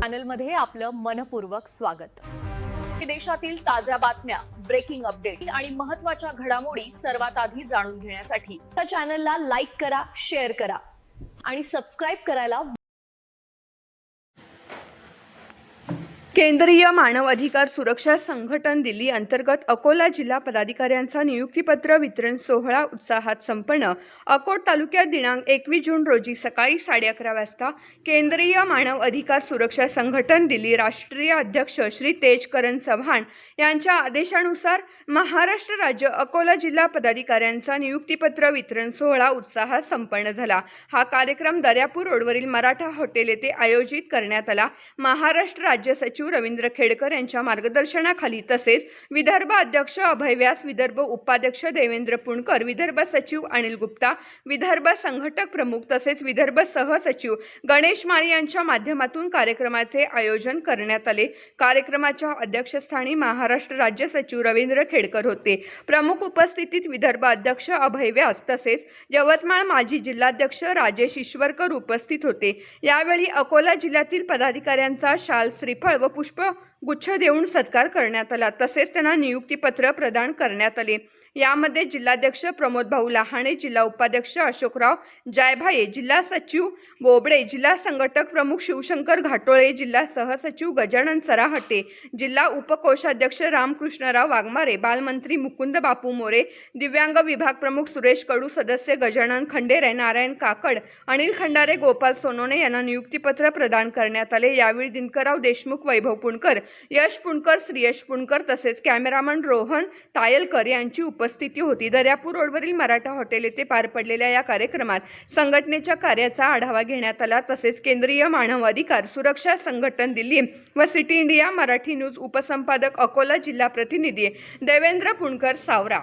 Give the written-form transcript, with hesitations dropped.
चॅनलमध्ये आपलं मनपूर्वक स्वागत। देशातील ताज्या बातम्या, ब्रेकिंग अपडेट आणि महत्त्वाच्या घडामोडी सर्वात आधी जाणून घेण्यासाठी या चॅनलला लाईक करा, शेअर करा आणि सबस्क्राइब करायला। केंद्रीय मानव अधिकार सुरक्षा संघटन दिल्ली अंतर्गत अकोला जिल्हा पदाधिकाऱ्यांचा नियुक्तीपत्र वितरण सोहळा उत्साहात संपन्न। अकोट तालुक्यात दिनांक 21 जून रोजी सकाळी 11:30 वाजता केंद्रीय मानव अधिकार सुरक्षा संघटन दिल्ली राष्ट्रीय अध्यक्ष श्री तेजकरण चव्हाण यांच्या आदेशानुसार महाराष्ट्र राज्य अकोला जिल्हा पदाधिकाऱ्यांचा नियुक्तीपत्र वितरण सोहळा उत्साहात संपन्न झाला। हा कार्यक्रम दर्यापूर रोडवरील मराठा हॉटेल येथे आयोजित करण्यात आला। महाराष्ट्र राज्य सचिव रवींद्र खेडकर यांच्या मार्गदर्शनाखाली तसेच विदर्भ अध्यक्ष अभय व्यास, विदर्भ उपाध्यक्ष देवेंद्र पुणकर, विदर्भ सचिव अनिल गुप्ता, विदर्भ संघटक प्रमुख तसेच विदर्भ सहसचिव गणेश माळी यांच्या माध्यमातून कार्यक्रमाचे आयोजन करण्यात आले। कार्यक्रमाच्या अध्यक्षस्थानी महाराष्ट्र राज्य सचिव रवींद्र खेडकर होते। प्रमुख उपस्थितीत विदर्भ अध्यक्ष अभय व्यास तसेच यवतमाळ माजी जिल्हाध्यक्ष राजेश ईश्वरकर उपस्थित होते। यावेळी अकोला जिल्ह्यातील पदाधिकाऱ्यांचा शाल, श्रीफळ व पुष्पगुच्छ देऊन सत्कार करण्यात आला तसेच त्यांना नियुक्तीपत्र प्रदान करण्यात आले। यामध्ये जिल्हाध्यक्ष प्रमोद भाऊ लहाणे, जिल्हा उपाध्यक्ष अशोकराव जायभाये, जिल्हा सचिव बोबडे, जिल्हा संघटक प्रमुख शिवशंकर घाटोळे, जिल्हा सहसचिव गजानन सराहटे, जिल्हा उपकोषाध्यक्ष रामकृष्णराव वाघमारे, बालमंत्री मुकुंद बापू मोरे, दिव्यांग विभाग प्रमुख सुरेश कडू, सदस्य गजानन खंडेरे, नारायण काकड, अनिल खंडारे, गोपाल सोनोने यांना नियुक्तीपत्र प्रदान करण्यात आले। यावेळी दिनकरराव देशमुख, वैभव पुणकर, यश पुणकर, श्रीयश पुणकर तसेच कॅमेरामन रोहन तायलकर यांची उपस्थिती होती। दर्यापूर रोडवरील मराठा हॉटेल येथे पार पडलेल्या या कार्यक्रमात संघटनेच्या कार्याचा आढावा घेण्यात आला तसेच केंद्रीय मानव अधिकार सुरक्षा संघटन दिल्ली व सिटी इंडिया मराठी न्यूज उपसंपादक अकोला जिल्हा प्रतिनिधी देवेंद्र पुणकर सावरा।